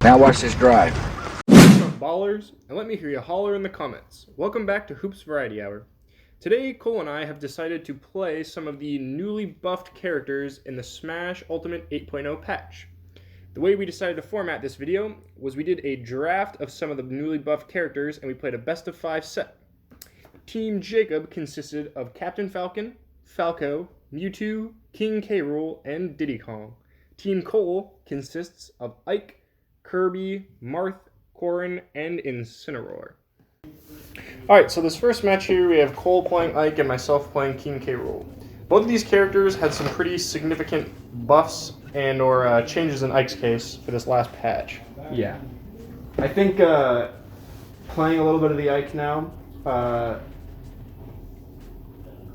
Now watch this drive. What's up, ballers? And let me hear you holler in the comments. Welcome back to Hoops Variety Hour. Today, Cole and I have decided to play some of the newly buffed characters in the Smash Ultimate 8.0 patch. The way we decided to format this video was we did a draft of some of the newly buffed characters and we played a best of 5 set. Team Jacob consisted of Captain Falcon, Falco, Mewtwo, King K. Rool, and Diddy Kong. Team Cole consists of Ike, Kirby, Marth, Corrin, and Incineroar. Alright, so this first match here, we have Cole playing Ike and myself playing King K. Rool. Both of these characters had some pretty significant buffs and or changes in Ike's case for this last patch. Yeah. I think playing a little bit of the Ike now,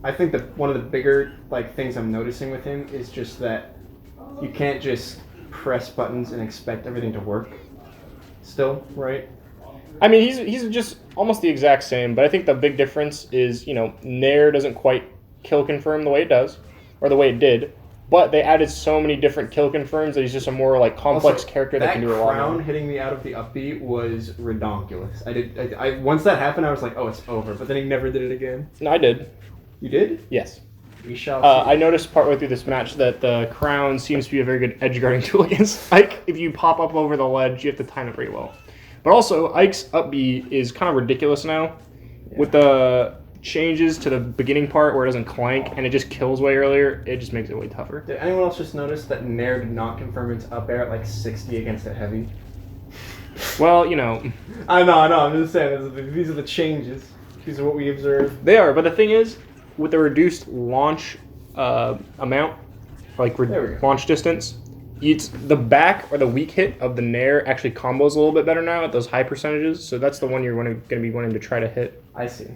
I think that one of the bigger things I'm noticing with him is just that you can't just press buttons and expect everything to work still, right? I mean, he's just almost the exact same, but I think the big difference is, Nair doesn't quite kill confirm the way it does, or the way it did, but they added so many different kill confirms that he's just a more complex character that can do a lot. That crown hitting me out of the up B was redonkulous. I once that happened, I was like, oh, it's over, but then he never did it again. No, I did. You did? Yes. We shall see. I noticed partway through this match that the crown seems to be a very good edge guarding tool against Ike. If you pop up over the ledge, you have to time it pretty well. But also, Ike's up B is kind of ridiculous now. Yeah. With the changes to the beginning part where it doesn't clank and it just kills way earlier, it just makes it way tougher. Did anyone else just notice that Nair did not confirm its up air at 60 against a heavy? Well, I know, I'm just saying, these are the changes. These are what we observed. They are, but the thing is, with the reduced launch amount, launch distance, it's the back or the weak hit of the Nair actually combos a little bit better now at those high percentages, so that's the one you're going to be wanting to try to hit. I see.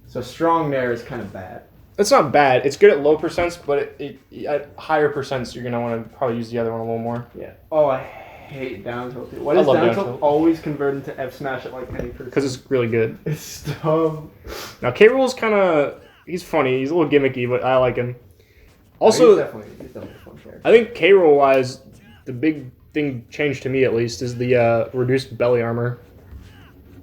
So strong Nair is kind of bad. It's not bad. It's good at low percents, but at higher percents, you're going to want to probably use the other one a little more. Yeah. Oh, I hate down tilt. Why does down tilt always convert into F smash at any percent? Because it's really good. It's dumb. Now, K. Rool's kind of... He's funny. He's a little gimmicky, but I like him. Also, he's definitely a fun character. I think K. Rool-wise, the big thing changed to me at least is the reduced belly armor.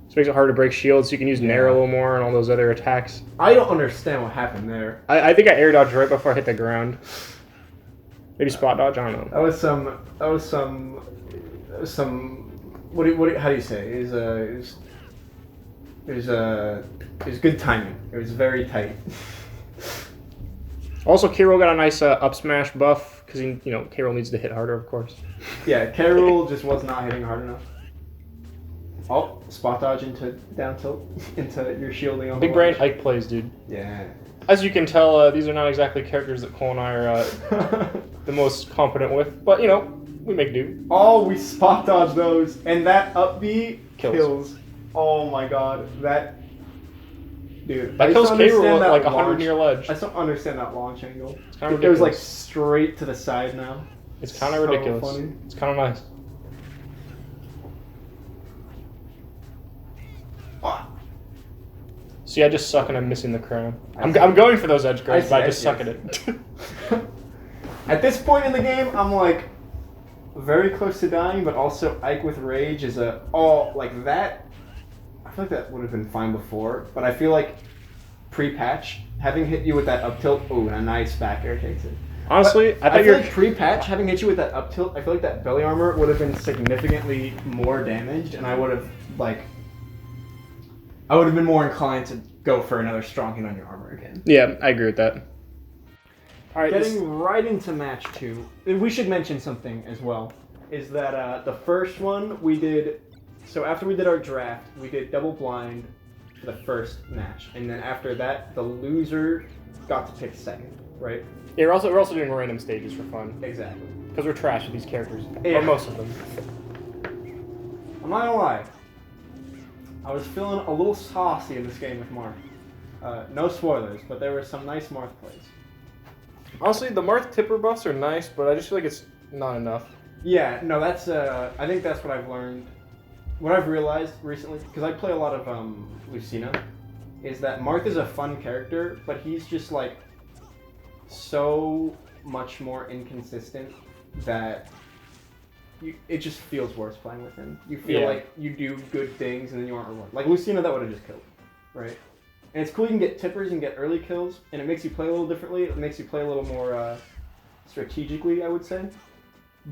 This makes it hard to break shields, so you can use Nair a little more and all those other attacks. I don't understand what happened there. I think I air dodged right before I hit the ground. Maybe spot dodge. I don't know. That was some. How do you say? It was good timing. It was very tight. Also, K. Rool got a nice up smash buff because K. Rool needs to hit harder, of course. Yeah, K. Rool just was not hitting hard enough. Oh, spot dodge into down tilt into your shielding on Big brain Ike plays, dude. Yeah. As you can tell, these are not exactly characters that Cole and I are the most competent with, but we make do. Oh, we spot dodge those, and that up B kills. Oh my god, dude. That kills K. Rool at 100 near ledge. I just don't understand that launch angle. It's kind of ridiculous. It was straight to the side now. It's kind of ridiculous. Funny. It's kind of nice. See, I just suck and I'm missing the crown. I'm going for those edge guards, but I just suck at it. At this point in the game, I'm very close to dying, but also Ike with Rage is that. I feel like that would have been fine before, but I feel like pre-patch, having hit you with that up tilt, ooh, and a nice back air takes it. Honestly, I feel like pre-patch, having hit you with that up tilt, I feel like that belly armor would have been significantly more damaged, and I would have been more inclined to go for another strong hit on your armor again. Yeah, I agree with that. All right, Getting right into match 2, we should mention something as well, is that the first one we did. So after we did our draft, we did double blind for the first match, and then after that, the loser got to pick second, right? Yeah, we're also doing random stages for fun. Exactly. Because we're trash with these characters, yeah. or most of them. I'm not gonna lie. I was feeling a little saucy in this game with Marth. No spoilers, but there were some nice Marth plays. Honestly, the Marth tipper buffs are nice, but I just feel like it's not enough. Yeah, no, that's. I think that's what I've learned. What I've realized recently, because I play a lot of Lucina, is that Marth is a fun character, but he's just so much more inconsistent that it just feels worse playing with him. You feel Yeah. like you do good things and then you aren't rewarded. Like Lucina, that would have just killed, right? And it's cool you can get tippers and get early kills, and it makes you play a little differently. It makes you play a little more strategically, I would say.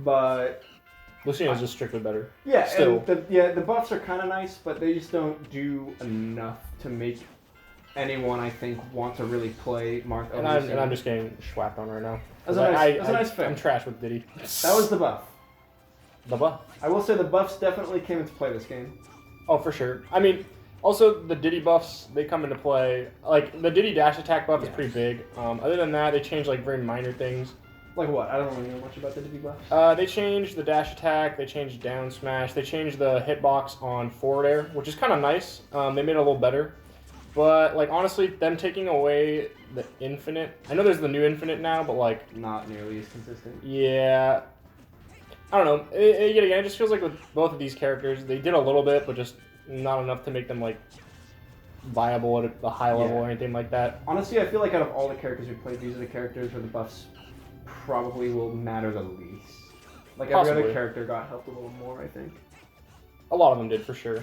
But Lucina's just strictly better. yeah, Still. and the buffs are kind of nice, but they just don't do enough to make anyone, I think, want to really play Marth. And I'm just getting schwapped on right now. That's a nice fit. I'm trash with Diddy. That was the buff. The buff. I will say the buffs definitely came into play this game. Oh, for sure. I mean, also the Diddy buffs, they come into play. Like, the Diddy dash attack buff is pretty big. Other than that, they change, like, very minor things. Like what? I don't really know much about the Diddy buffs. They changed the dash attack, they changed down smash, they changed the hitbox on forward air, which is kind of nice. They made it a little better. But, like, honestly, them taking away the infinite... I know there's the new infinite now, but, like... Not nearly as consistent. Yeah... I don't know. Yet again, it just feels like with both of these characters, they did a little bit, but just not enough to make them, like, viable at a high level or anything like that. Honestly, I feel like out of all the characters we played, these are the characters where the buffs probably will matter the least. Like, every Possibly. other character got helped a little more, I think. A lot of them did, for sure.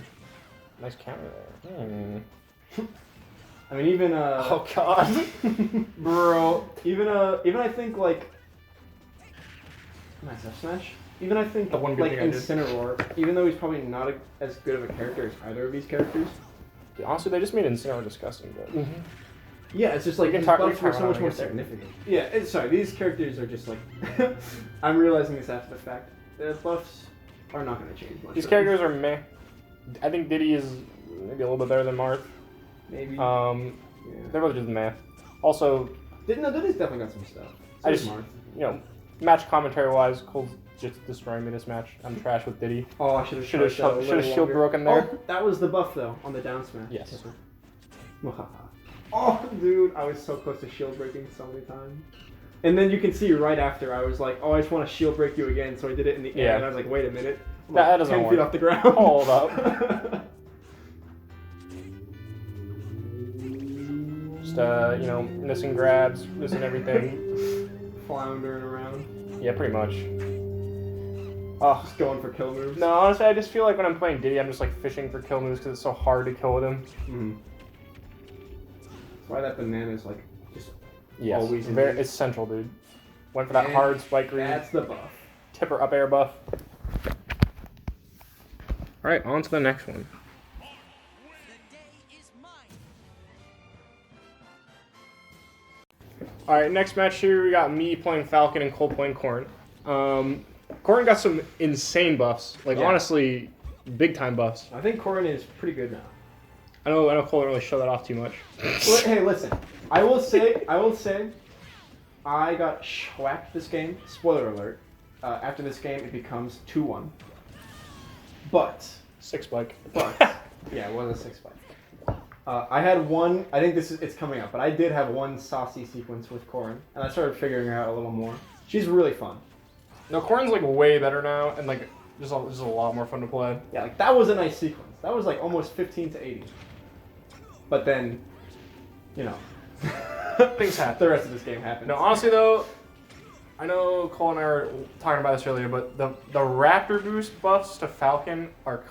Nice counter there. I mean, even, Oh, God. bro, even I think, like... Nice F smash. Even I think, The one good like, thing I did. Incineroar, even though he's probably not as good of a character as either of these characters. Dude, honestly, they just made Incineroar disgusting, but... Yeah, it's just like We can his talk- we buffs can were talk so about much it more when we get significant. Yeah, sorry, these characters are just like... I'm realizing this after the fact. The buffs are not going to change much. These characters are meh. I think Diddy is maybe a little bit better than Marth. Maybe. Yeah. They're both just meh. Also, Diddy's definitely got some stuff. So I does just- Marth. you know, match commentary-wise, Cole's just destroying me this match. I'm trash with Diddy. Oh, I should have shield broken there. Oh, that was the buff though on the down smash. Yes. Oh, dude, I was so close to shield breaking so many times. And then you can see right after, I was like, oh, I just want to shield break you again, so I did it in the air, Yeah. and I was like, wait a minute. I'm That like doesn't 10 work. feet off the ground. Hold up. Just, you know, missing grabs, missing everything. Floundering around. Yeah, pretty much. Oh, Just going for kill moves. no, honestly, I just feel like when I'm playing Diddy, I'm just like fishing for kill moves because it's so hard to kill with him. Mm-hmm. That's why that banana is like just Yes, always in very, there. it's central, dude. Went for that And hard spike read, That's the buff. tipper up air buff. Alright, on to the next one. Alright, next match here, we got me playing Falcon and Cole playing Corrin. Corrin got some insane buffs. Like, Yeah. honestly, big time buffs. I think Corrin is pretty good now. I know Cole didn't really show that off too much. Hey, listen. I will say, I got schwacked this game. Spoiler alert. After this game, it becomes 2-1. But, 6 spike. yeah, it was a 6-5. I had one. I think it's coming up, but I did have one saucy sequence with Corrin, and I started figuring her out a little more. She's really fun. No, Corrin's like way better now, and like just a lot more fun to play. Yeah, like that was a nice sequence. That was like almost 15 to 80. But then, you know, Things happen. the rest of this game happened. No, honestly though, I know Cole and I were talking about this earlier, but the Raptor boost buffs to Falcon are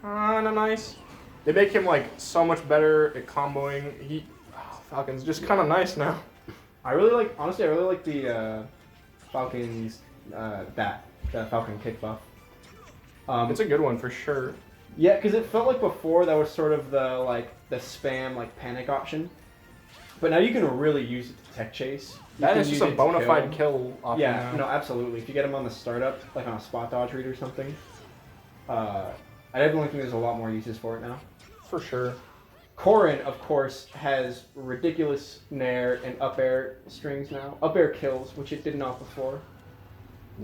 kind of nice. They make him like so much better at comboing. Falcon's just kind of nice now. I really like the Falcon's the Falcon kick buff. It's a good one for sure. Yeah, because it felt like before that was sort of the spam panic option, but now you can really use it to tech chase. That is just a bona fide kill option Yeah, now. no, absolutely. If you get him on the startup, like on a spot dodge read or something, I definitely think there's a lot more uses for it now. For sure. Corrin, of course, has ridiculous nair and up air strings now. Up air kills, which it did not before.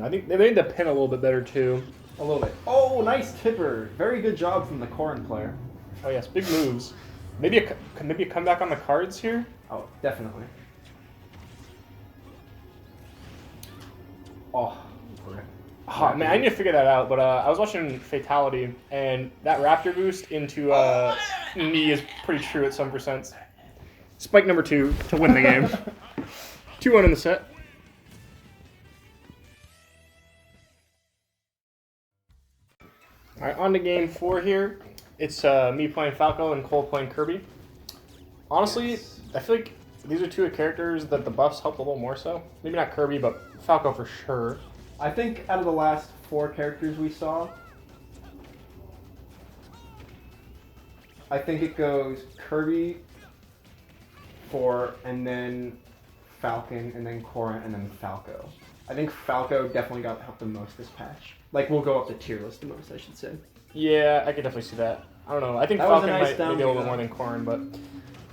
I think they made the pin a little bit better too. A little bit. Oh, nice tipper. Very good job from the Corrin player. Oh yes, big moves. Maybe a comeback on the cards here. Oh, definitely. Oh, rip. Oh, man, I need to figure that out, but I was watching Fatality, and that Raptor boost into knee is pretty true at some percent. Spike number 2 to win the game. 2-1 in the set. All right, on to game 4 here. It's me playing Falco and Cole playing Kirby. Honestly, Yes. I feel like these are two characters that the buffs helped a little more so. Maybe not Kirby, but Falco for sure. I think out of the last 4 characters we saw, I think it goes Kirby, 4, and then Falcon, and then Cora, and then Falco. I think Falco definitely got helped the most this patch. Like, we'll go up the tier list the most, I should say. Yeah, I could definitely see that. I don't know. I think That was a Falcon nice might maybe a little bit more than Corrin, but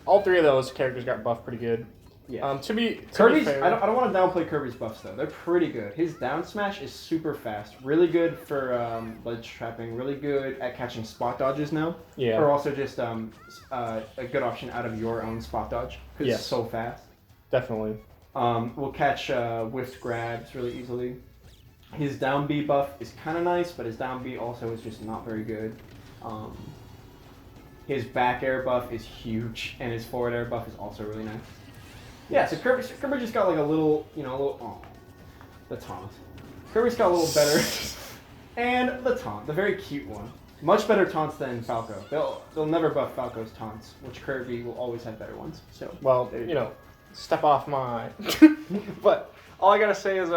all 3 of those characters got buffed pretty good. Yeah. To be Kirby's, fair, I don't want to downplay Kirby's buffs though. They're pretty good. His down smash is super fast. Really good for ledge trapping. Really good at catching spot dodges now. Yeah. Or also just a good option out of your own spot dodge because Yes. it's so fast. Definitely. We'll catch whiffed grabs really easily. His down B buff is kind of nice, but his down B also is just not very good. His back air buff is huge, and his forward air buff is also really nice. Yeah, so Kirby just got like a little, the taunt. Kirby's got a little better, and the taunt, the very cute one. Much better taunts than Falco. They'll never buff Falco's taunts, which Kirby will always have better ones. So Well, step off my. But all I gotta say is,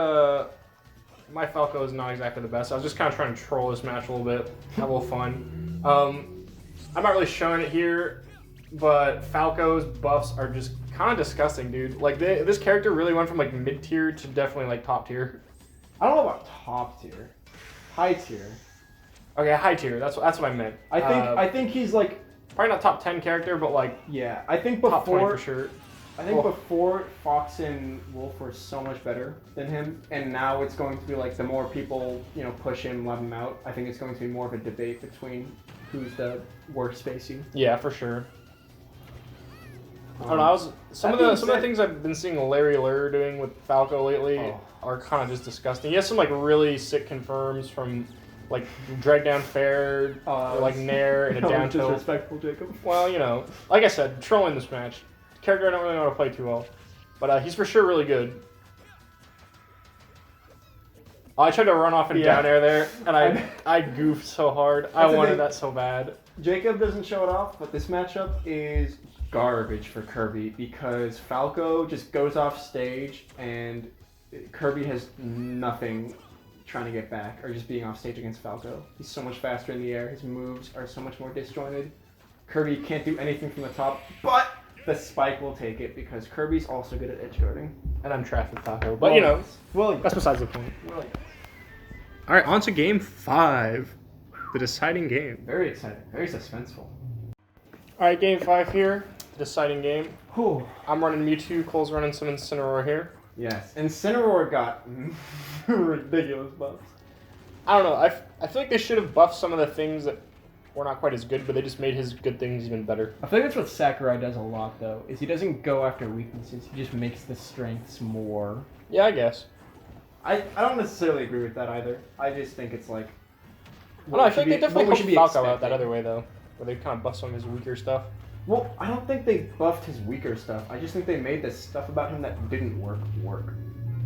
my Falco is not exactly the best. I was just kind of trying to troll this match a little bit, have a little fun. I'm not really showing it here, but Falco's buffs are just kind of disgusting, dude. Like, this character really went from like mid tier to definitely like top tier. I don't know about top tier, high tier. Okay, high tier. That's what I meant. I think he's like, Probably not top 10 character, but like yeah. I think top 20 before for sure. I think before Fox and Wolf were so much better than him, and now it's going to be like the more people push him, love him out. I think it's going to be more of a debate between who's the worst spacey. Yeah, for sure. I don't know. Some of the things I've been seeing Larry Lurr doing with Falco lately are kind of just disgusting. He has some like really sick confirms from like drag down fair, or like nair and a down tilt. Disrespectful, Jacob. Well, like I said, trolling this match. Character I don't really know how to play too well, but he's for sure really good. I tried to run off in down air there, and I goofed so hard. I wanted that so bad. Jacob doesn't show it off, but this matchup is garbage for Kirby because Falco just goes off stage and Kirby has nothing trying to get back or just being off stage against Falco. He's so much faster in the air. His moves are so much more disjointed. Kirby can't do anything from the top, but the spike will take it because Kirby's also good at edge guarding. And I'm trash with Falco, but that's besides the point. Well, All right, on to game 5, the deciding game. very exciting, very suspenseful. All right, game 5 here, the deciding game. Whew. I'm running Mewtwo, Cole's running some Incineroar here. Yes, Incineroar got ridiculous buffs. I don't know, I feel like they should have buffed some of the things that were not quite as good, but they just made his good things even better. I think that's what Sakurai does a lot, though, is he doesn't go after weaknesses. He just makes the strengths more. Yeah, I guess. I don't necessarily agree with that either. I just think it's like... I don't know, I feel like they definitely helped Falco out that expecting. other way, though, where they kind of buffed some of his weaker stuff. Well, I don't think they buffed his weaker stuff. I just think they made the stuff about him that didn't work.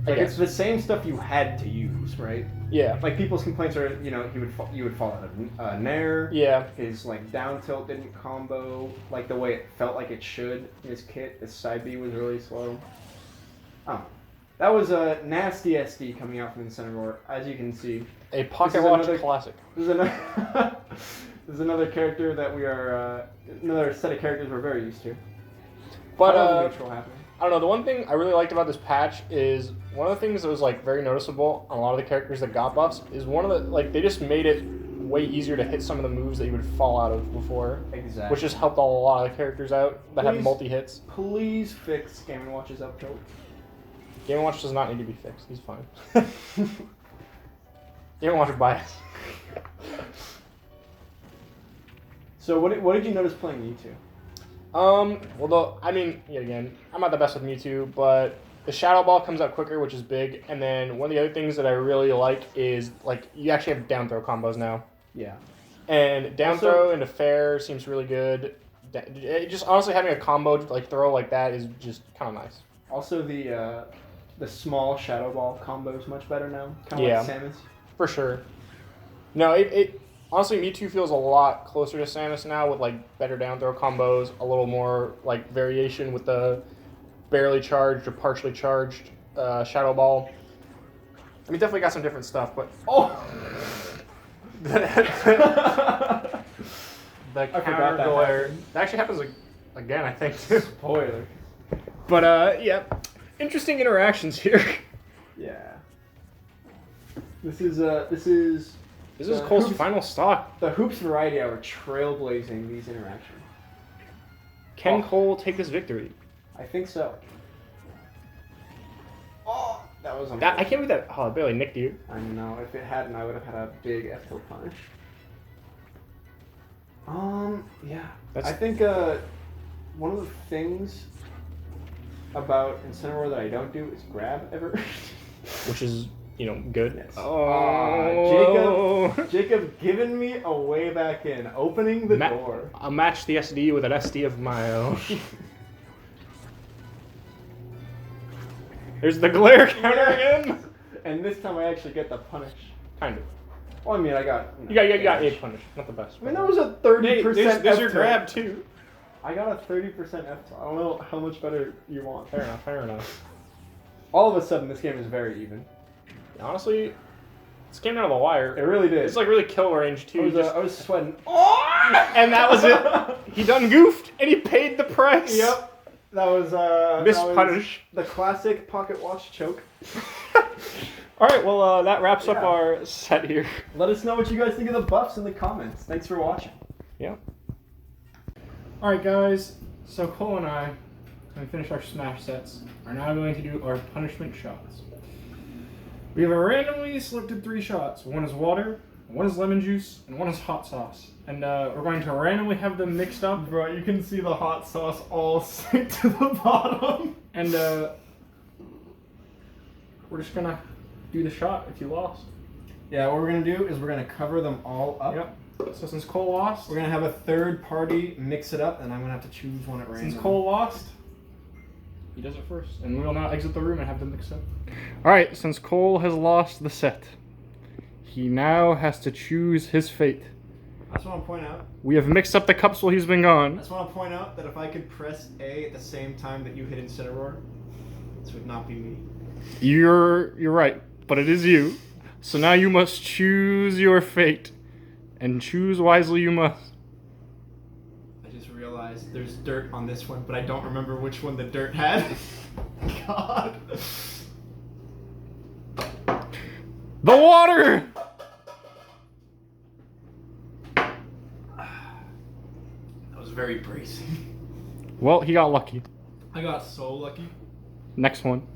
Like, it's the same stuff you had to use, right? Yeah. Like, people's complaints are, you would fall out of nair. Yeah. His, like, down tilt didn't combo, like, the way it felt like it should. His kit, his side B was really slow. Oh. That was a nasty SD coming out from Incineroar, as you can see. A Pocket Watch classic. This is another character that we are, another set of characters we're very used to. But, neutral happening. I don't know, the one thing I really liked about this patch is one of the things that was like very noticeable on a lot of the characters that got buffs is one of the, like, they just made it way easier to hit some of the moves that you would fall out of before. Exactly. Which just helped a lot of the characters out that have multi-hits. Please fix Game & Watch's up tilt. Game & Watch does not need to be fixed, he's fine. Game & Watch bias. So what did you notice playing Mewtwo? Yet again, I'm not the best with Mewtwo, but the Shadow Ball comes out quicker, which is big, and then one of the other things that I really like is, like, you actually have down throw combos now. Yeah. And down throw into fair seems really good. Just honestly having a combo, like, throw like that is just kind of nice. Also, the small Shadow Ball combo is much better now. Kind of like Samus. For sure. No, it Honestly, Mewtwo feels a lot closer to Samus now with like better down throw combos, a little more like variation with the barely charged or partially charged Shadow Ball. I mean, definitely got some different stuff, but the counter glare that actually happens again, I think. Too. Spoiler. But yeah, interesting interactions here. Yeah. This is Cole's final stock. The Hoops Variety Hour trailblazing these interactions. Can Cole take this victory? I think so. Oh, that was I can't believe that. Oh, it barely nicked you. I know. If it hadn't, I would have had a big F tilt punish. Yeah. I think one of the things about Incineroar that I don't do is grab ever. Which is, good. Yes. Oh, Jacob giving me a way back in, opening the door. I'll match the SD with an SD of my own. There's the glare counter again. And this time I actually get the punish. Kind of. Well, I mean, I got... You got a punish. Not the best. I mean, that was a 30% There's your grab, too. I got a 30% F. I don't know how much better you want. Fair enough. All of a sudden, this game is very even. Honestly, this came down to the wire. It really did. It's like really kill range, too. I was sweating. And that was it. He done goofed, and he paid the price. Yep. That was mispunish. The classic pocket watch choke. All right, well, that wraps up our set here. Let us know what you guys think of the buffs in the comments. Thanks for watching. Yeah. All right, guys. So Cole and I, when we finish our Smash sets, are now going to do our punishment shots. We have a randomly selected 3 shots. One is water, one is lemon juice, and one is hot sauce. And we're going to randomly have them mixed up. Bro, you can see the hot sauce all sink to the bottom. And we're just gonna do the shot if you lost. Yeah, what we're gonna do is we're gonna cover them all up. Yep. So since Cole lost, we're gonna have a third party mix it up, and I'm gonna have to choose one at random. Since Cole lost, he does it first, and we will now exit the room and have them mix up. All right, since Cole has lost the set, he now has to choose his fate. I just want to point out. We have mixed up the cups while he's been gone. I just want to point out that if I could press A at the same time that you hit Incineroar, this would not be me. You're right, but it is you. So now you must choose your fate, and choose wisely you must. I just realized there's dirt on this one, but I don't remember which one the dirt had. God. The water! That was very bracing. Well, he got lucky. I got so lucky. Next one.